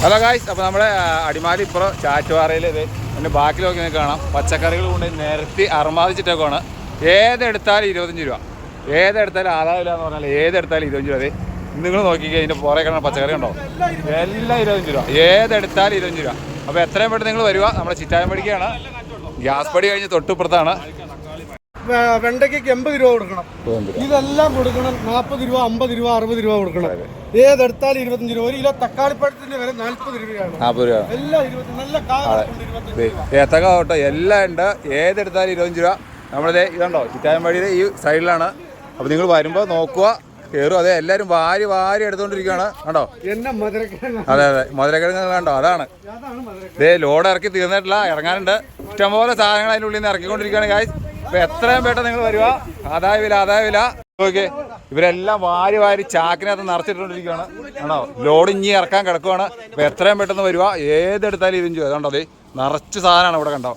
Hello guys, അപ്പോൾ നമ്മുടെ അടിമാലി ഇപ്പുറം ചാറ്റുപാറയിൽ ഇത് എൻ്റെ ബാക്കിലൊക്കെ നിങ്ങൾക്ക് കാണാം. പച്ചക്കറികൾ കൊണ്ട് നിരത്തി അർമാദിച്ചിട്ടൊക്കെയാണ്. ഏതെടുത്താലും 25 രൂപ, ഏതെടുത്താലും ആദായമില്ല എന്ന് പറഞ്ഞാൽ ഏതെടുത്താലും 25 രൂപ. അത് നിങ്ങൾ നോക്കിക്കുക, ഇതിൻ്റെ പുറകെ കാണുന്ന പച്ചക്കറി ഉണ്ടോ, എല്ലാം 25 രൂപ, ഏതെടുത്താലും 25 രൂപ. അപ്പോൾ എത്രയും പെട്ടെന്ന് നിങ്ങൾ വരിക. നമ്മുടെ ചിറ്റായമ്പടിക്കാണ്, ഗ്യാസ് പടി കഴിഞ്ഞ് തൊട്ടുപുറത്താണ്. വെണ്ടയ്ക്ക് 80 രൂപ കൊടുക്കണം, ഇതെല്ലാം കൊടുക്കണം 40 രൂപ, 50 രൂപ, 60 രൂപ കൊടുക്കണം. ഏതെടുത്താലും 25 രൂപ. 1 കിലോ തക്കാളിപ്പഴത്തിന്റെ വില 40 രൂപയാണ്. 40 രൂപ എല്ലാം 20. നല്ല ഏത്തക്ക കേട്ടോ, എല്ലാം ഉണ്ട്. ഏതെടുത്താലും 25 രൂപ. നമ്മളിത് ഇതുണ്ടോ ചിറ്റായമ്പടിയുടെ ഈ സൈഡിലാണ്. അപ്പോൾ നിങ്ങൾ വരുമ്പോൾ നോക്കുക, കയറും. അതെ, എല്ലാവരും വാരി വാരി എടുത്തുകൊണ്ടിരിക്കുകയാണ് കണ്ടോ. അതെ അതെ, മധുരക്കിഴങ്ങ് കണ്ടോ, അതാണ്. ഇതേ ലോഡ് ഇറക്കി തീർന്നിട്ടില്ല, ഇറങ്ങാനുണ്ട്. ഇഷ്ടംപോലെ സാധനങ്ങൾ അതിൻ്റെ ഉള്ളിൽ നിന്ന് ഇറക്കിക്കൊണ്ടിരിക്കുകയാണ് ഗായ്സ്. അപ്പോൾ എത്രയും പെട്ടെന്ന് നിങ്ങൾ വരിക. ആദായവില ഓക്കെ. ഇവരെല്ലാം വാരി വാരി ചാക്കിനകത്ത് നിറച്ചിട്ടുകൊണ്ടിരിക്കുകയാണ് ആണോ. ലോഡ് ഇനി ഇറക്കാൻ കിടക്കുവാണ്. അപ്പോൾ എത്രയും പെട്ടെന്ന് വരിക. ഏതെടുത്താലും 25 രൂപ. കണ്ടോ, അതെ നിറച്ച് സാധനമാണ് ഇവിടെ കണ്ടോ.